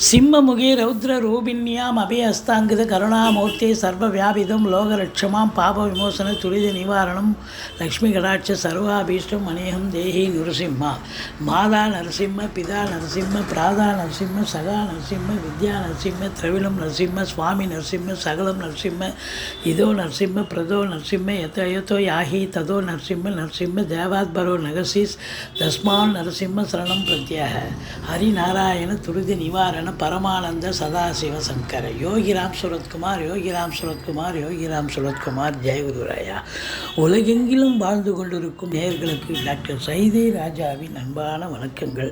சிம்மமுகே ரௌத்ரரூபிண்யாம் அபயஹஸ்தாங்கித கருணாமூர்த்தே சர்வவியாபிதம் லோகரட்சமாம் பாப விமோசன துரித நிவாரணம் லக்ஷ்மி கடாட்ச சர்வாபீஷ்டம் அநேகம் தேஹி நரசிம்மா. மாதா நரசிம்ம, பிதா நரசிம்ம, பிராதா நரசிம்ம, சகா நரசிம்ம, வித்யா நரசிம்ம, திரவிலம் நரசிம்ம, சுவாமி நரசிம்ம, சகலம் நரசிம்ம, இதோ நரசிம்ம, பிரதோ நரசிம்ம, யதோ யாஹி ததோ நரசிம்ம, நரசிம்ம தேவாத்பரோ நகசீஸ் தஸ்மான் நரசிம்ம சரணம் பிரத்யாக. ஹரிநாராயண துரித நிவாரண பரமானந்த சதாசிவ சங்கர. யோகிராம் சுரத்குமார், யோகிராம் சுரத்குமார், யோகிராம் சுரத்குமார். ஜெயகுருராயா. உலகெங்கிலும் வாழ்ந்து கொண்டிருக்கும் நேயர்களுக்கு டாக்டர் சைதை ராஜாவின் அன்பான வணக்கங்கள்.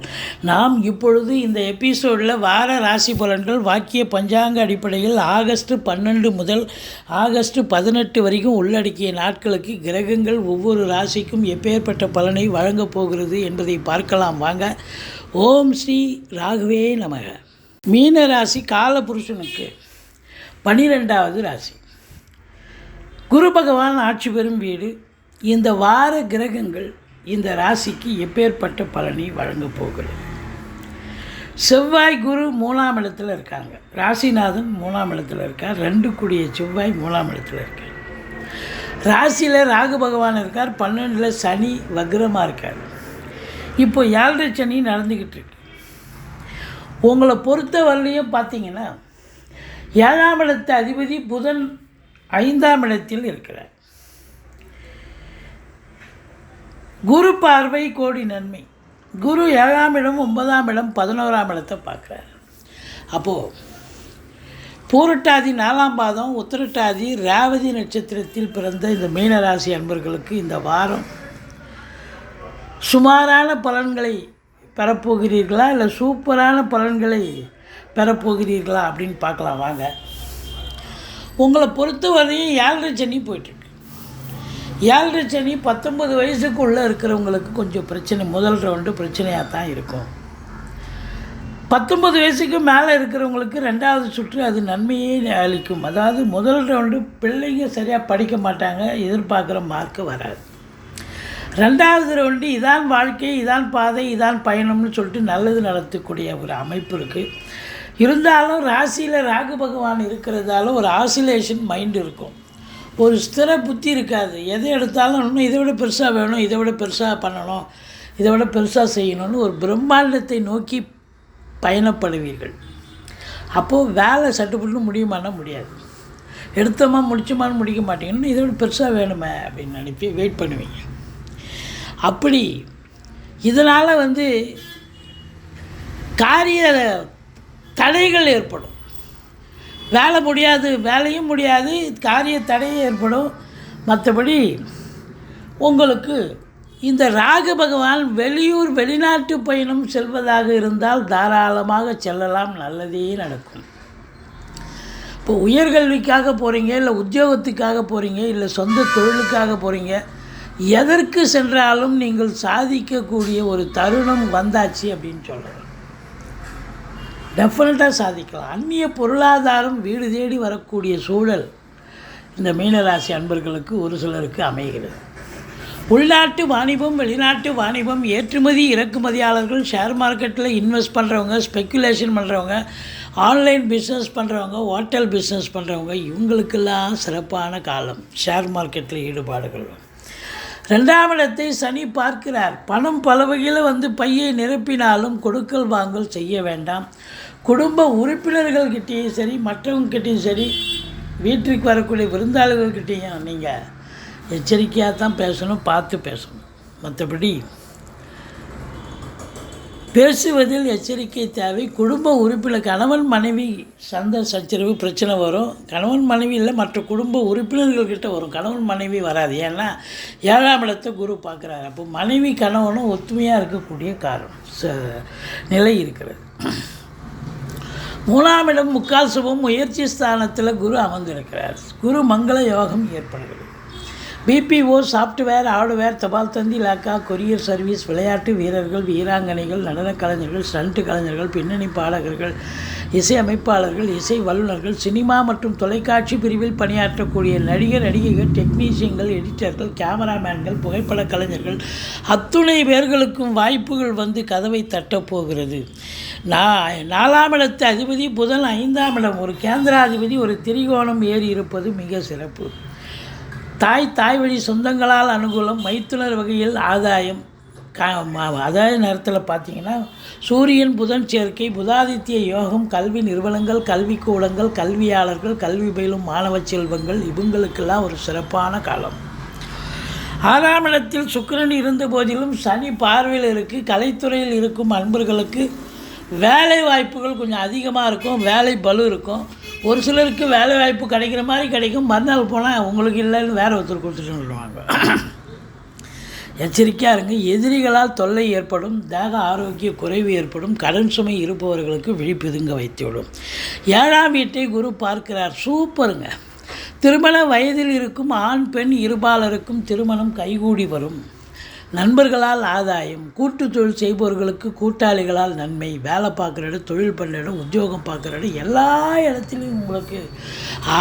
நாம் இப்பொழுது இந்த எபிசோடில் வார ராசி பலன்கள் வாக்கிய பஞ்சாங்க அடிப்படையில் ஆகஸ்ட் 12 முதல் ஆகஸ்ட் 18 வரைக்கும் உள்ளடக்கிய நாட்களுக்கு கிரகங்கள் ஒவ்வொரு ராசிக்கும் எப்பேற்பட்ட பலனை வழங்கப் போகிறது என்பதை பார்க்கலாம் வாங்க. ஓம் ஸ்ரீ ராகவே நமக. மீன ராசி காலபுருஷனுக்கு 12வது ராசி. குரு பகவான் ஆட்சி பெறும் வீடு. இந்த வார கிரகங்கள் இந்த ராசிக்கு எப்பேற்பட்ட பலனை வழங்கப் போகிறது. செவ்வாய் குரு 3ஆம் இடத்துல இருக்காங்க. ராசிநாதன் 3ஆம் இடத்துல இருக்கார். 2 கூடிய செவ்வாய் 3ஆம் இடத்துல இருக்கார். ராசியில் ராகு பகவான் இருக்கார். 12ல் சனி வக்ரமாக இருக்கார். இப்போ 7 சனி நடந்துக்கிட்டு இருக்கு. உங்களை பொறுத்த வரலையும் பார்த்தீங்கன்னா 7ஆம் இடத்து அதிபதி புதன் 5ஆம் இடத்தில் இருக்கிறார். குரு பார்வை கோடி நன்மை. குரு 7ஆம் இடம், 9ஆம் இடம், 11ஆம் இடத்தை பார்க்குறார். அப்போது பூரட்டாதி 4ஆம் பாதம், உத்திரட்டாதி, ரேவதி நட்சத்திரத்தில் பிறந்த இந்த மீனராசி அன்பர்களுக்கு இந்த வாரம் சுமாரான பலன்களை பெறப்போகிறீர்களா இல்லை சூப்பரான பலன்களை பெறப்போகிறீர்களா அப்படின்னு பார்க்கலாம் வாங்க. உங்களை பொறுத்த வரையும் 7 சனி போயிட்டுருக்கு. 7 சனி 19 வயசுக்குள்ளே இருக்கிறவங்களுக்கு கொஞ்சம் பிரச்சனை, முதல் ரவுண்டு பிரச்சனையாக தான் இருக்கும். 19 வயசுக்கு மேலே இருக்கிறவங்களுக்கு 2வது சுற்று அது நன்மையே அளிக்கும். அதாவது முதல் ரவுண்டு பிள்ளைங்க சரியாக படிக்க மாட்டாங்க, எதிர்பார்க்குற மார்க்கு வராது. 2வது ரவுண்டு இதான் வாழ்க்கை, இதான் பாதை, இதான் பயணம்னு சொல்லிட்டு நல்லது நடத்தக்கூடிய ஒரு அமைப்பு இருக்குது. இருந்தாலும் ராசியில் ராகு பகவான் இருக்கிறதால ஒரு ஆசிலேஷன் மைண்டு இருக்கும். ஒரு ஸ்திர புத்தி இருக்காது. எதை எடுத்தாலும் இன்னும் இதை விட பெருசாக வேணும், இதை விட பெருசாக பண்ணணும், இதை விட பெருசாக செய்யணும்னு ஒரு பிரம்மாண்டத்தை நோக்கி பயணப்படுவீர்கள். அப்போது வேலை சட்டுப்பட்டு முடியுமானா முடியாது. எடுத்தோமா முடிச்சோமான்னு முடிக்க மாட்டீங்கன்னு இதை விட பெருசாக வேணுமே அப்படின்னு நினைப்பி வெயிட் பண்ணுவீங்க. அப்படி இதனால் காரிய தடைகள் ஏற்படும். வேலை முடியாது, வேலையும் முடியாது, காரிய தடையும் ஏற்படும். மற்றபடி உங்களுக்கு இந்த ராகு பகவான் வெளியூர் வெளிநாட்டு பயணம் செல்வதாக இருந்தால் தாராளமாக செல்லலாம், நல்லதே நடக்கும். இப்போ உயர்கல்விக்காக போகிறீங்க, இல்லை உத்தியோகத்துக்காக போகிறீங்க, இல்லை சொந்த தொழிலுக்காக போகிறீங்க, எதற்கு சென்றாலும் நீங்கள் சாதிக்கக்கூடிய ஒரு தருணம் வந்தாச்சு அப்படின்னு சொல்கிறேன். டெஃபினட்டாக சாதிக்கலாம். அந்நிய பொருளாதாரம் வீடு தேடி வரக்கூடிய சூழல் இந்த மீனராசி அன்பர்களுக்கு ஒரு சிலருக்கு அமைகிறது. உள்நாட்டு வாணிபம், வெளிநாட்டு வாணிபம், ஏற்றுமதி இறக்குமதியாளர்கள், ஷேர் மார்க்கெட்டில் இன்வெஸ்ட் பண்ணுறவங்க, ஸ்பெக்குலேஷன் பண்ணுறவங்க, ஆன்லைன் பிஸ்னஸ் பண்ணுறவங்க, ஹோட்டல் பிஸ்னஸ் பண்ணுறவங்க, இவங்களுக்கெல்லாம் சிறப்பான காலம். ஷேர் மார்க்கெட்டில் ஈடுபாடுகள். 2ஆம் இடத்தை சனி பார்க்கிறார். பணம் பல வகையில் பையை நிரப்பினாலும் கொடுக்கல் வாங்கல் செய்ய வேண்டாம். குடும்ப உறுப்பினர்கள்கிட்டேயும் சரி, மற்றவங்ககிட்டையும் சரி, வீட்டிற்கு வரக்கூடிய விருந்தாளிகள்கிட்டையும் நீங்கள் எச்சரிக்கையாக தான் பேசணும், பார்த்து பேசணும். மற்றபடி பேசுவதில் எச்சரிக்கை தேவை. குடும்ப உறுப்பினர் கணவன் மனைவி சண்டை சச்சரவு பிரச்சனை வரும். கணவன் மனைவி இல்லை, மற்ற குடும்ப உறுப்பினர்கள்கிட்ட வரும். கணவன் மனைவி வராது. ஏன்னா 7ஆம் இடத்தை குரு பார்க்குறாரு. அப்போ மனைவி கணவனும் ஒத்துமையாக இருக்கக்கூடிய நிலை இருக்கிறது. 3ஆம் இடம் முக்கால் சுபம் முயற்சி ஸ்தானத்தில் குரு அமர்ந்திருக்கிறார். குரு மங்கள யோகம் ஏற்படுகிறது. பிபிஓ, சாஃப்ட்வேர், ஹார்ட்வேர், தபால் தந்தி, லாக்கா, கொரியர் சர்வீஸ், விளையாட்டு வீரர்கள், வீராங்கனைகள், நடனக் கலைஞர்கள், ஸ்டண்ட் கலைஞர்கள், பின்னணி பாடகர்கள், இசை அமைப்பாளர்கள், இசை வல்லுநர்கள், சினிமா மற்றும் தொலைக்காட்சி பிரிவில் பணியாற்றக்கூடிய நடிகர், நடிகைகள், டெக்னீஷியன்கள், எடிட்டர்கள், கேமராமேன்கள், புகைப்பட கலைஞர்கள் அத்துணை பேர்களுக்கும் வாய்ப்புகள் வந்து கதவை தட்டப்போகிறது. 4ஆம் இடத்து அதிபதி புதன் 5ஆம் இடம், ஒரு கேந்திராதிபதி ஒரு திரிகோணம் ஏறி இருப்பது மிக சிறப்பு. தாய் வழி சொந்தங்களால் அனுகூலம், மைத்துனர் வகையில் ஆதாயம். அதே நேரத்தில் பார்த்திங்கன்னா சூரியன் புதன் சேர்க்கை, புதாதித்ய யோகம், கல்வி நிறுவனங்கள், கல்விக்கூடங்கள், கல்வியாளர்கள், கல்வி பயிலும் மாணவ செல்வங்கள் இவங்களுக்கெல்லாம் ஒரு சிறப்பான காலம். 6ஆம் இடத்தில் சுக்கிரன் இருந்த போதிலும் சனி பார்வையில் இருக்குது. கலைத்துறையில் இருக்கும் அன்பர்களுக்கு வேலை வாய்ப்புகள் கொஞ்சம் அதிகமாக இருக்கும், வேலை பளு இருக்கும். ஒரு சிலருக்கு வேலை வாய்ப்பு கிடைக்கிற மாதிரி கிடைக்கும், மறுநாள் போனால் உங்களுக்கு இல்லைன்னு வேறு ஒருத்தர் கொடுத்துட்டு சொல்லுவாங்க. எச்சரிக்கையாக இருங்க. எதிரிகளால் தொல்லை ஏற்படும், தேக ஆரோக்கிய குறைவு ஏற்படும், கடன் சுமை இருப்பவர்களுக்கு விழிப்புதுங்க வைத்துவிடும். 7ஆம் வீட்டை குரு பார்க்கிறார், சூப்பருங்க. திருமண வயதில் இருக்கும் ஆண் பெண் இருபாலருக்கும் திருமணம் கைகூடி வரும். நண்பர்களால் ஆதாயம், கூட்டு தொழில் செய்பவர்களுக்கு கூட்டாளிகளால் நன்மை, வேலை பார்க்குற இடம், தொழில் பண்ணுற இடம், உத்தியோகம் பார்க்குற இடம் எல்லா இடத்துலையும் உங்களுக்கு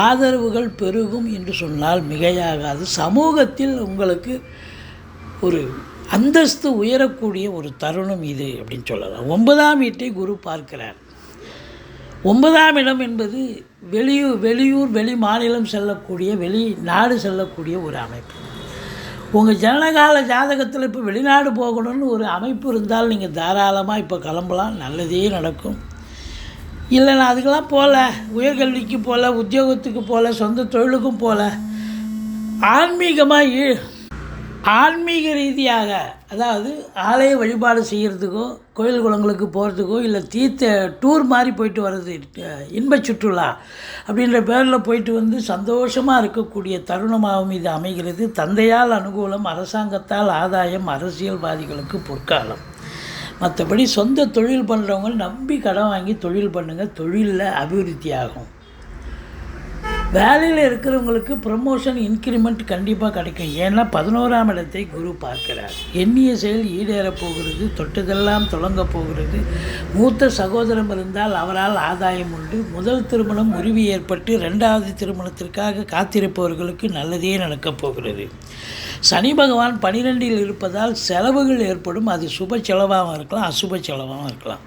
ஆதரவுகள் பெருகும் என்று சொன்னால் மிகையாகாது. சமூகத்தில் உங்களுக்கு ஒரு அந்தஸ்து உயரக்கூடிய ஒரு தருணம் இது அப்படின்னு சொல்லலாம். 9ஆம் வீட்டை குரு பார்க்கிறார். 9ஆம் இடம் என்பது வெளியூர் வெளி மாநிலம் செல்லக்கூடிய, வெளிநாடு செல்லக்கூடிய ஒரு அமைப்பு. உங்கள் ஜனனகால ஜாதகத்தில் இப்போ வெளிநாடு போகணும்னு ஒரு அமைப்பு இருந்தால் நீங்கள் தாராளமாக இப்போ கிளம்பலாம், நல்லதே நடக்கும். இல்லை நான் அதுக்கெல்லாம் போகல, உயர்கல்விக்கு போகல, உத்தியோகத்துக்கு போகல, சொந்த தொழிலுக்கும் போகல, ஆன்மீக ரீதியாக, அதாவது ஆலய வழிபாடு செய்கிறதுக்கோ, கோயில் குளங்களுக்கு போகிறதுக்கோ, இல்லை டூர் மாதிரி போயிட்டு வர்றது, இன்ப சுற்றுலா அப்படின்ற பேரில் போயிட்டு வந்து சந்தோஷமாக இருக்கக்கூடிய தருணமாகவும் இது அமைகிறது. தந்தையால் அனுகூலம், அரசாங்கத்தால் ஆதாயம், அரசியல்வாதிகளுக்கு பொற்காலம். மற்றபடி சொந்த தொழில் பண்ணுறவங்க நம்பி கடன் வாங்கி தொழில் பண்ணுங்கள், தொழிலில் அபிவிருத்தி ஆகும். வேலையில் இருக்கிறவங்களுக்கு ப்ரமோஷன், இன்க்ரிமெண்ட் கண்டிப்பாக கிடைக்கும். ஏன்னா 11ஆம் இடத்தை குரு பார்க்கிறார். எண்ணிய செயல் ஈடேறப் போகிறது, தொட்டதெல்லாம் தொடங்க போகிறது. மூத்த சகோதரம் இருந்தால் அவரால் ஆதாயம் உண்டு. முதல் திருமணம் முறிவு ஏற்பட்டு 2வது திருமணத்திற்காக காத்திருப்பவர்களுக்கு நல்லதே நடக்கப் போகிறது. சனி பகவான் 12இல் இருப்பதால் செலவுகள் ஏற்படும். அது சுப செலவாகவும் இருக்கலாம், அசுப செலவாகவும் இருக்கலாம்.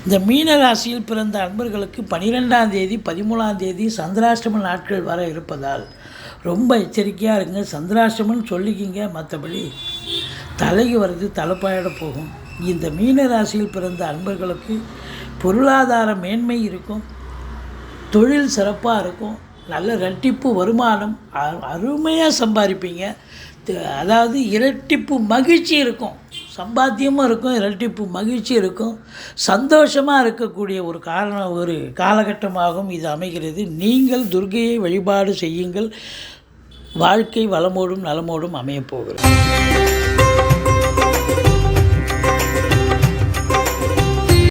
இந்த மீன ராசியில் பிறந்த அன்பர்களுக்கு 12ஆம் தேதி 13ஆம் தேதி சந்திராஷ்டம நாட்கள் வர இருப்பதால் ரொம்ப எச்சரிக்கையாக இருங்க. சந்திராஷ்டமன்னு சொல்லிக்கிங்க, மற்றபடி தலைக்கு வர்றது தலைப்பாயிட போகும். இந்த மீன ராசியில் பிறந்த அன்பர்களுக்கு பொருளாதார மேன்மை இருக்கும், தொழில் சிறப்பாக இருக்கும், நல்ல இரட்டிப்பு வருமானம், அருமையாக சம்பாதிப்பீங்க. அதாவது இரட்டிப்பு மகிழ்ச்சி இருக்கும், சம்பாத்தியமும் இருக்கும், இரட்டிப்பு மகிழ்ச்சி இருக்கும், சந்தோஷமாக இருக்கக்கூடிய ஒரு காலகட்டமாகவும் இது அமைகிறது. நீங்கள் துர்க்கையை வழிபாடு செய்யுங்கள். வாழ்க்கை வளமோடும் நலமோடும் அமையப்போகிறது.